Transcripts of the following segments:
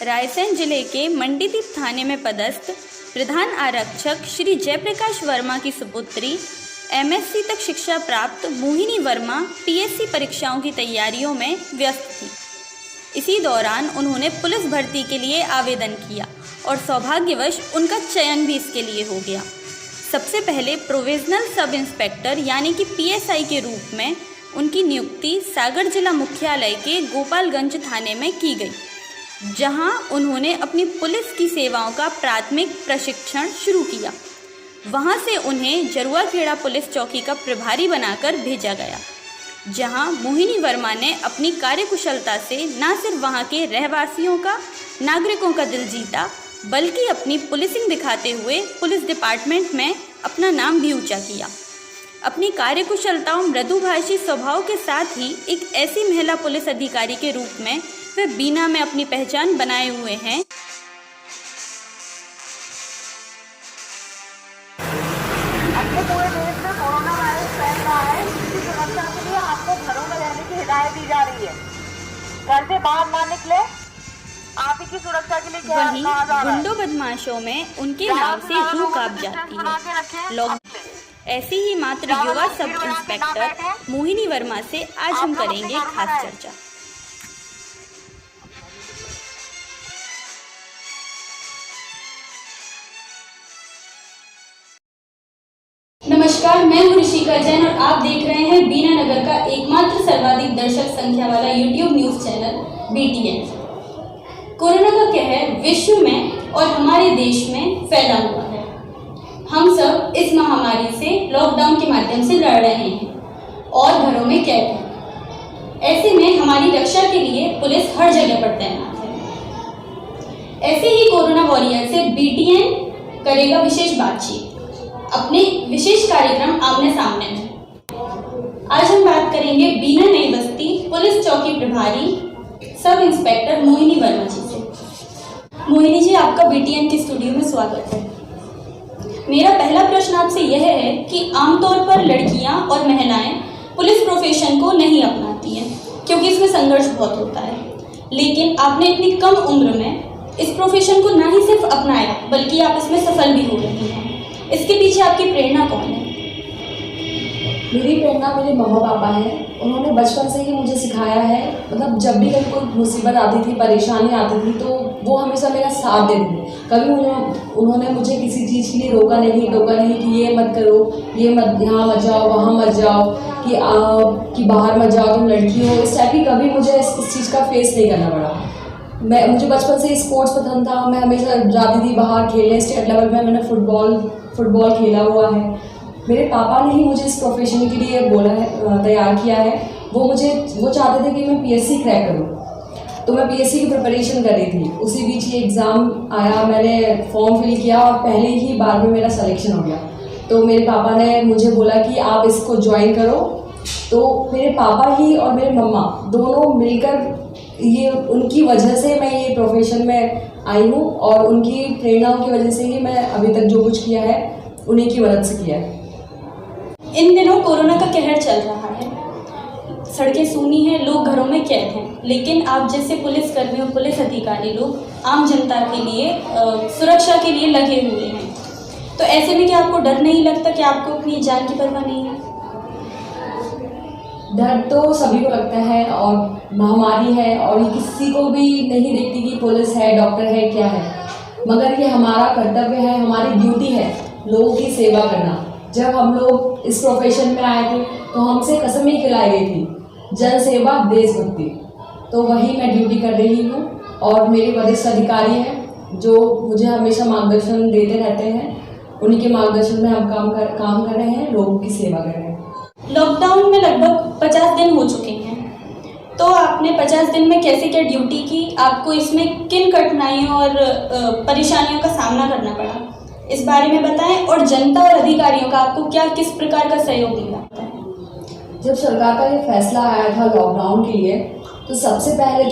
रायसेन जिले के मंडीदीप थाने में पदस्थ प्रधान आरक्षक श्री जयप्रकाश वर्मा की सुपुत्री एमएससी तक शिक्षा प्राप्त मोहिनी वर्मा पीएससी परीक्षाओं की तैयारियों में व्यस्त थी। इसी दौरान उन्होंने पुलिस भर्ती के लिए आवेदन किया और सौभाग्यवश उनका चयन भी इसके लिए हो गया। सबसे पहले प्रोविजनल सब इंस्पेक्टर यानी कि पीएसआई के रूप में उनकी नियुक्ति सागर जिला मुख्यालय के गोपालगंज थाने में की गई, जहां उन्होंने अपनी पुलिस की सेवाओं का प्राथमिक प्रशिक्षण शुरू किया। वहां से उन्हें जरुआखेड़ा पुलिस चौकी का प्रभारी बनाकर भेजा गया, जहां मोहिनी वर्मा ने अपनी कार्यकुशलता से न सिर्फ वहां के रहवासियों का, नागरिकों का दिल जीता, बल्कि अपनी पुलिसिंग दिखाते हुए पुलिस डिपार्टमेंट में अपना नाम भी ऊंचा किया। अपनी कार्यकुशलता और मृदुभाषी स्वभाव के साथ ही एक ऐसी महिला पुलिस अधिकारी के रूप में वे बीना में अपनी पहचान बनाए हुए हैं। अपने पूरे देश में कोरोना वायरस फैल रहा है, इसकी सुरक्षा के लिए आपको घरों में रहने की हिदायत दी जा रही है। घर से बाहर ना निकले, आप ही की सुरक्षा के लिए कहा जा रहा है। गुंडों बदमाशों में उनके नाम से रूह कांप जाती है। ऐसी ही मात्र युवा सब इंस्पेक्टर मोहिनी वर्मा से आज हम करेंगे खास चर्चा। नमस्कार, मैं हूँ ऋषिका जैन और आप देख रहे हैं बीना नगर का एकमात्र सर्वाधिक दर्शक संख्या वाला YouTube news channel BTN। Corona का कहर विश्व में और हमारे देश में फैला हुआ है। हम सब इस महामारी से लॉकडाउन के माध्यम से लड़ रहे हैं और घरों में कैद हैं। ऐसे में हमारी रक्षा के लिए पुलिस हर जगह पर तैनात है। ऐसे ही कोरोना वॉरियर से BTN करेगा विशेष बातचीत अपने विशेष कार्यक्रम आमने सामने में। आज हम बात करेंगे बीना नई बस्ती पुलिस चौकी प्रभारी सब इंस्पेक्टर मोहिनी वर्मा जी से। मोहिनी जी, आपका BTN के स्टूडियो में स्वागत है। मेरा पहला प्रश्न आपसे यह है कि आमतौर पर लड़कियां और महिलाएं पुलिस प्रोफेशन को नहीं अपनाती हैं क्योंकि इसमें संघर्ष बहुत होता है, लेकिन आपने इतनी कम उम्र में इस प्रोफेशन को ना ही सिर्फ अपनाया बल्कि आप इसमें सफल भी हो रही हैं। इसके पीछे आपकी प्रेरणा कौन है? मेरी प्रेरणा मेरे मम्मा पापा हैं। उन्होंने बचपन से ही मुझे सिखाया है, मतलब जब भी कभी कोई मुसीबत आती थी, परेशानी आती थी, तो वो हमेशा मेरा साथ देते थे। कभी उन्होंने मुझे किसी चीज़ के लिए रोका नहीं, टोका नहीं कि ये मत करो, ये मत, यहाँ मत जाओ, वहाँ मत जाओ, कि बाहर मत जाओ, तुम लड़की हो। इस टाइप की कभी मुझे इस चीज़ का फेस नहीं करना पड़ा। मुझे बचपन से स्पोर्ट्स पसंद था। मैं हमेशा जाती थी बाहर खेलने। स्टेट लेवल में मैंने फुटबॉल खेला हुआ है। मेरे पापा ने ही मुझे इस प्रोफेशन के लिए बोला है, तैयार किया है। वो चाहते थे कि मैं PSC क्रैक करूं, तो मैं PSC की प्रिपरेशन कर रही थी। उसी बीच ये एग्ज़ाम आया, मैंने फॉर्म फिल किया और पहले ही बार में मेरा सिलेक्शन हो गया। तो मेरे पापा ने मुझे बोला कि आप इसको ज्वाइन करो। तो मेरे पापा ही और मेरे मम्मा दोनों मिलकर, ये उनकी वजह से मैं ये प्रोफेशन में आई हूँ और उनकी प्रेरणाओं की वजह से ही मैं अभी तक जो कुछ किया है उन्हीं की मदद से किया है। इन दिनों कोरोना का कहर चल रहा है, सड़कें सूनी हैं, लोग घरों में कैद हैं, लेकिन आप जैसे पुलिसकर्मी और पुलिस अधिकारी लोग आम जनता के लिए सुरक्षा के लिए लगे हुए हैं। तो ऐसे में क्या आपको डर नहीं लगता कि आपको अपनी जान की परवाह नहीं है? डर तो सभी को लगता है और महामारी है और ये किसी को भी नहीं देखती कि पुलिस है, डॉक्टर है, क्या है, मगर ये हमारा कर्तव्य है, हमारी ड्यूटी है लोगों की सेवा करना। जब हम लोग इस प्रोफेशन में आए थे तो हमसे कसम ही खिलाई गई थी, जन सेवा देशभक्ति। तो वही मैं ड्यूटी कर रही हूँ और मेरे वरिष्ठ अधिकारी हैं जो मुझे हमेशा मार्गदर्शन देते रहते हैं। उन्हीं के मार्गदर्शन में हम काम कर रहे हैं, लोगों की सेवा कर रहे हैं। लॉकडाउन में लगभग 50 दिन हो चुके हैं, तो आपने 50 दिन में कैसे क्या ड्यूटी की? आपको इसमें किन कठिनाइयों और परेशानियों का सामना करना पड़ा, इस बारे में बताएं। और जनता और अधिकारियों का आपको किस प्रकार का सहयोग मिला? जब सरकार का ये फैसला आया था लॉकडाउन के लिए, तो सबसे पहले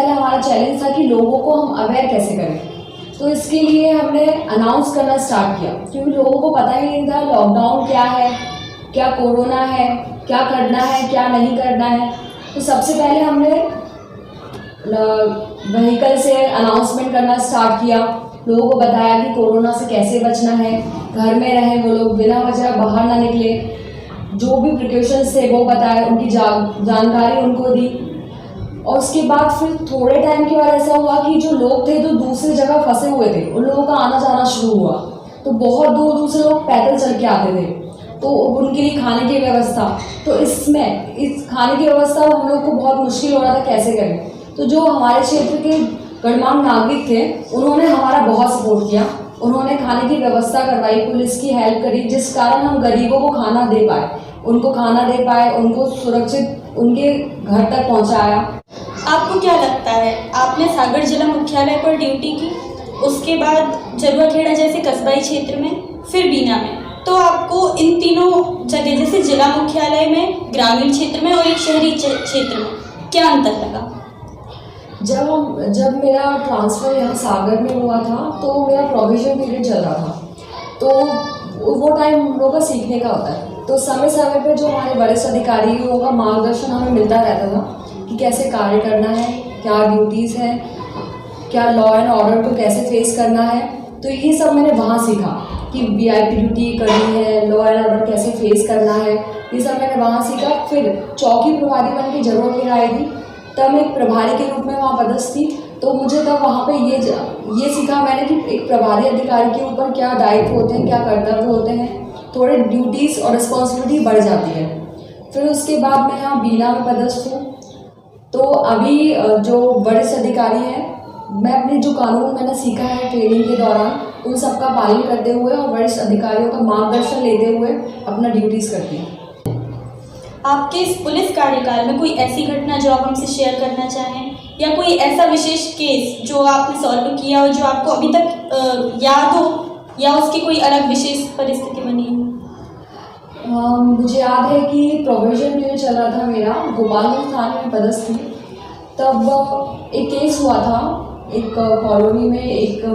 हमारा चैलेंज था कि लोगों को हम अवेयर कैसे करें। तो इसके लिए हमने अनाउंस करना स्टार्ट किया, क्योंकि लोगों को पता ही नहीं था लॉकडाउन क्या है, क्या कोरोना है, क्या करना है, क्या नहीं करना है। तो सबसे पहले हमने व्हीकल से अनाउंसमेंट करना स्टार्ट किया, लोगों को बताया कि कोरोना से कैसे बचना है, घर में रहें, वो लोग बिना वजह बाहर ना निकले, जो भी प्रिकॉशंस थे वो बताए, उनकी जानकारी उनको दी। और उसके बाद फिर थोड़े टाइम के बाद ऐसा हुआ कि जो लोग थे जो दूसरी जगह फंसे हुए थे उन लोगों का आना जाना शुरू हुआ। तो बहुत दूर दूर से लोग पैदल चल के आते थे, तो उनके लिए खाने की व्यवस्था, तो इस खाने की व्यवस्था हम लोग को बहुत मुश्किल हो रहा था कैसे करें। तो जो हमारे क्षेत्र के गणमान्य नागरिक थे उन्होंने हमारा बहुत सपोर्ट किया, उन्होंने खाने की व्यवस्था करवाई, पुलिस की हेल्प करी, जिस कारण हम गरीबों को खाना दे पाए, उनको सुरक्षित उनके घर तक पहुंचाया। आपको क्या लगता है, आपने सागर जिला मुख्यालय पर ड्यूटी की, उसके बाद जरुआखेड़ा जैसे कस्बाई क्षेत्र में, फिर बीना में, तो आपको इन तीनों जगह जैसे जिला मुख्यालय में, ग्रामीण क्षेत्र में और एक शहरी क्षेत्र में क्या अंतर लगा? जब मेरा ट्रांसफ़र यहाँ सागर में हुआ था तो मेरा प्रोविजन पीरियड चल रहा था, तो वो टाइम हम लोग का सीखने का होता है। तो समय समय पर जो हमारे वरिष्ठ अधिकारियों का मार्गदर्शन हमें मिलता रहता था कि कैसे कार्य करना है, क्या ड्यूटीज़ हैं, क्या लॉ एंड ऑर्डर को कैसे फेस करना है। तो ये सब मैंने वहाँ सीखा कि VIP ड्यूटी करनी है, लॉ एंड ऑर्डर कैसे फेस करना है, ये सब मैंने वहाँ सीखा। फिर चौकी प्रभारी बन के जरुआखेड़ा आई थी, तब मैं एक प्रभारी के रूप में वहाँ पदस्थ थी। तो मुझे तब वहाँ पे ये सीखा मैंने कि एक प्रभारी अधिकारी के ऊपर क्या दायित्व होते हैं, क्या कर्तव्य होते हैं, थोड़े ड्यूटीज़ और रिस्पॉन्सिबिलिटी बढ़ जाती है। फिर उसके बाद मैं यहाँ बीना में पदस्थ हूँ। तो अभी जो वरिष्ठ अधिकारी हैं, मैं अपने जो कानून मैंने सीखा है ट्रेनिंग के दौरान उन सब का पालन करते हुए और वरिष्ठ अधिकारियों का मार्गदर्शन लेते हुए अपना ड्यूटीज़ करती हूँ। आपके इस पुलिस कार्यकाल में कोई ऐसी घटना जो आप हमसे शेयर करना चाहें, या कोई ऐसा विशेष केस जो आपने सॉल्व किया हो जो आपको अभी तक याद हो, या उसकी कोई अलग विशेष परिस्थिति बनी हो? मुझे याद है कि प्रोविजन पीरियड चल रहा था मेरा, गोपालगंज थाने में पदस्थ थी। तब एक केस हुआ था, एक कॉलोनी में एक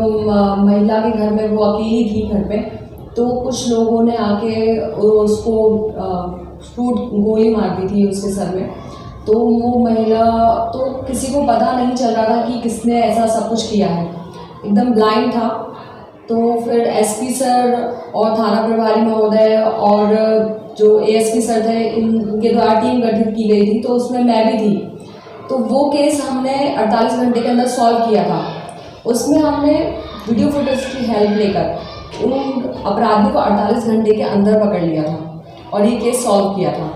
महिला के घर में, वो अकेली थी घर पे, तो कुछ लोगों ने आके उसको गोली मार दी थी उसके सर में। तो वो महिला, तो किसी को पता नहीं चल रहा था कि किसने ऐसा सब कुछ किया है, एकदम ब्लाइंड था। तो फिर SP सर और थाना प्रभारी महोदय और जो ASP सर थे, इनके द्वारा टीम गठित की गई थी, तो उसमें मैं भी थी। तो वो केस हमने 48 घंटे के अंदर सॉल्व किया था। उसमें हमने वीडियो फुटेज की हेल्प लेकर उन अपराधी को 48 घंटे के अंदर पकड़ लिया था और ये केस सॉल्व किया था।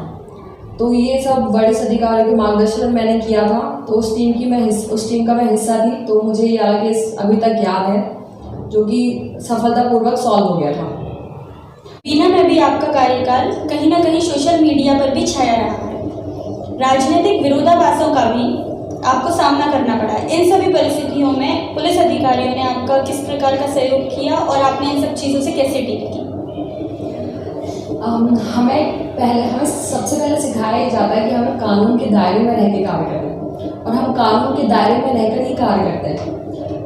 तो ये सब वरिष्ठ अधिकारियों के मार्गदर्शन में मैंने किया था। तो उस टीम का मैं हिस्सा थी, तो मुझे ये वाला केस अभी तक याद है, जो कि सफलतापूर्वक सॉल्व हो गया था। बीना में भी आपका कार्यकाल कहीं ना कहीं सोशल मीडिया पर भी छाया रहा है, राजनीतिक विरोधाभासों का भी आपको सामना करना पड़ा है। इन सभी परिस्थितियों में पुलिस अधिकारियों ने आपका किस प्रकार का सहयोग किया और आपने इन सब चीज़ों से कैसे डील की? हमें सबसे पहले सिखाया जाता है कि हमें कानून के दायरे में रह के कार्य करें, और हम कानून के दायरे में रहकर ही कार्य करते हैं।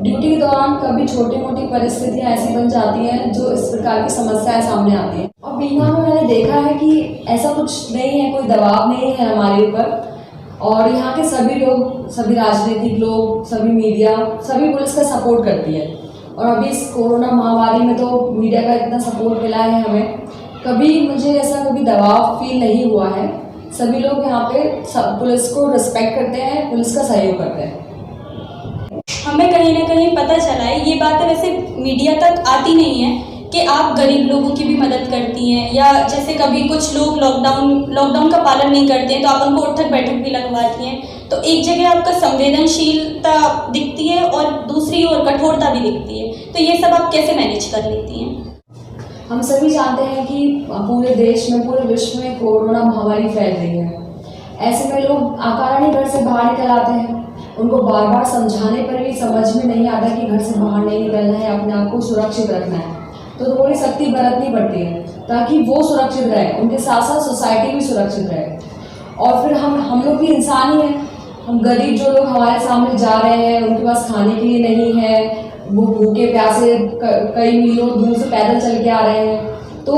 ड्यूटी के दौरान कभी छोटी मोटी परिस्थितियां ऐसी बन जाती हैं जो इस प्रकार की समस्याएं सामने आती हैं, और बीना में मैंने देखा है कि ऐसा कुछ नहीं है, कोई दबाव नहीं है हमारे ऊपर। और यहाँ के सभी लोग, सभी राजनीतिक लोग, सभी मीडिया, सभी पुलिस का सपोर्ट करती है। और अभी इस कोरोना महामारी में तो मीडिया का इतना सपोर्ट मिला है हमें, कभी मुझे ऐसा कभी दबाव फील नहीं हुआ है। सभी लोग यहाँ पे पुलिस को रिस्पेक्ट करते हैं, पुलिस का सहयोग करते हैं। हमें कहीं ना कहीं पता चला है, ये बातें वैसे मीडिया तक आती नहीं है, कि आप गरीब लोगों की भी मदद करती हैं, या जैसे कभी कुछ लोग लॉकडाउन का पालन नहीं करते हैं तो आप उनको उठक बैठक भी लगवाती हैं। तो एक जगह आपका संवेदनशीलता दिखती है और दूसरी ओर कठोरता भी दिखती है, तो ये सब आप कैसे मैनेज कर लेती हैं? हम सभी जानते हैं कि पूरे देश में, पूरे विश्व में कोरोना महामारी फैल रही है। ऐसे में लोग अकारण ही घर से बाहर निकल आते हैं, उनको बार बार समझाने पर भी समझ में नहीं आता कि घर से बाहर नहीं निकलना है, अपने आप को सुरक्षित रखना है। तो थोड़ी सख्ती बरतनी पड़ती है ताकि वो सुरक्षित रहे, उनके साथ साथ सोसाइटी भी सुरक्षित रहे। और फिर हम लोग भी इंसान ही हैं, हम गरीब जो लोग हमारे सामने जा रहे हैं, उनके पास खाने के लिए नहीं है, वो भूखे प्यासे कई मीलों दूर से पैदल चल के आ रहे हैं, तो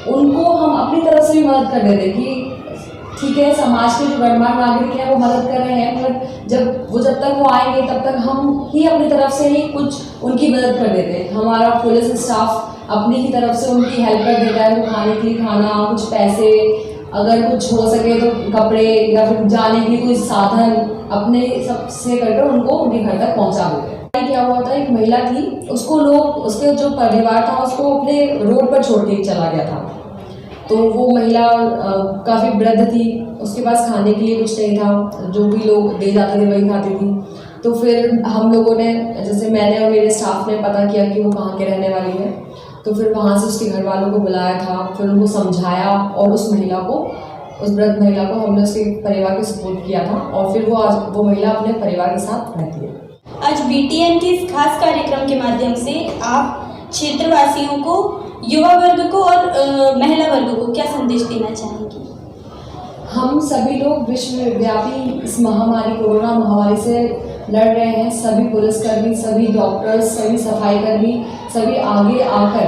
उनको हम अपनी तरफ से भी मदद कर देते कि ठीक है, समाज के जो गणमान्य नागरिक हैं वो मदद कर रहे हैं, मगर जब तक वो आएंगे तब तक हम ही अपनी तरफ से ही कुछ उनकी मदद कर देते हैं। हमारा पुलिस स्टाफ अपनी ही तरफ से उनकी हेल्प कर देता है, तो खाने के लिए खाना, कुछ पैसे, अगर कुछ हो सके तो कपड़े या फिर जाने के लिए कोई साधन अपने सबसे करके उनको उनके घर तक पहुंचा देते हैं। क्या हुआ था, एक महिला थी, उसको लोग, उसके जो परिवार था उसको अपने रोड पर छोड़ के चला गया था। तो वो महिला काफ़ी वृद्ध थी, उसके पास खाने के लिए कुछ नहीं था, जो भी लोग दे जाते थे वही खाती थी। तो फिर हम लोगों ने, जैसे मैंने और मेरे स्टाफ ने पता किया कि वो कहाँ के रहने वाली है, तो फिर वहाँ से उसके घर वालों को बुलाया था, फिर उनको समझाया और उस वृद्ध महिला को हमने उसके परिवार को सपोर्ट किया था और फिर वो महिला अपने परिवार के साथ रहती है। आज BTN के इस खास कार्यक्रम के माध्यम से आप क्षेत्रवासियों को, युवा वर्ग को और महिला वर्ग को क्या संदेश देना चाहेंगी? हम सभी लोग विश्वव्यापी इस महामारी, कोरोना महामारी से लड़ रहे हैं। सभी पुलिसकर्मी, सभी डॉक्टर्स, सभी सफाई कर्मी, सभी आगे आकर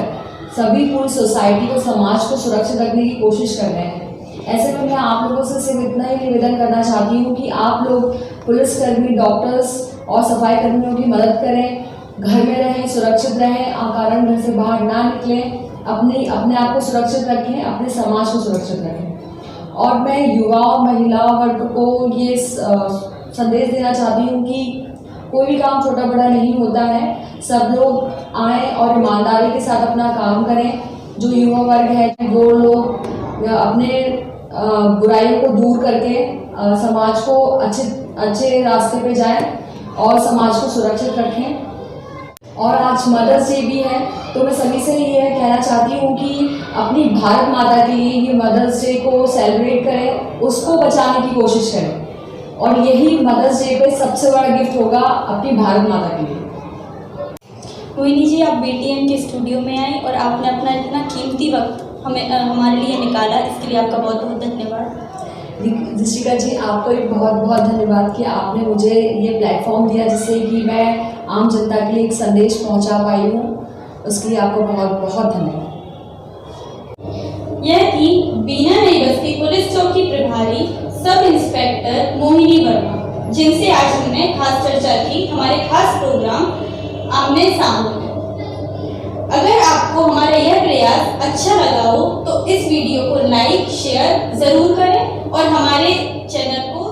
सभी पूरी सोसाइटी को, समाज को सुरक्षित रखने की कोशिश कर रहे हैं। ऐसे में मैं आप लोगों से सिर्फ इतना ही निवेदन करना चाहती हूँ कि आप लोग पुलिसकर्मी, डॉक्टर्स और सफाई कर्मियों की मदद करें, घर में रहें, सुरक्षित रहें, अकारण घर से बाहर ना निकलें, अपने आप को सुरक्षित रखें, अपने समाज को सुरक्षित रखें। और मैं युवा और महिला वर्ग को ये संदेश देना चाहती हूँ कि कोई भी काम छोटा बड़ा नहीं होता है, सब लोग आएँ और ईमानदारी के साथ अपना काम करें। जो युवा वर्ग है वो लोग अपने बुराइयों को दूर करके समाज को अच्छे रास्ते पे जाएं और समाज को सुरक्षित रखें। और आज मदर्स डे भी है, तो मैं सभी से ये कहना चाहती हूँ कि अपनी भारत माता के लिए ये मदर्स डे को सेलिब्रेट करें, उसको बचाने की कोशिश करें, और यही मदर्स डे पे सबसे बड़ा गिफ्ट होगा अपनी भारत माता के लिए। मोहिनी जी, आप BTN के स्टूडियो में आए और आपने अपना इतना कीमती वक्त हमारे लिए निकाला, इसके लिए आपका बहुत बहुत धन्यवाद। जिशिका जी, आपको भी बहुत बहुत धन्यवाद कि आपने मुझे ये प्लेटफॉर्म दिया जिससे कि मैं आम जनता के लिए एक संदेश पहुंचा पाई हूँ, उसके लिए आपको बहुत बहुत धन्यवाद। यह थी बीना नई बस्ती पुलिस चौकी प्रभारी सब इंस्पेक्टर मोहिनी वर्मा, जिनसे आज हमने खास चर्चा की हमारे खास प्रोग्राम आमने सामने। अगर आपको हमारा यह प्रयास अच्छा लगा हो तो इस वीडियो को लाइक, शेयर जरूर करें और हमारे चैनल को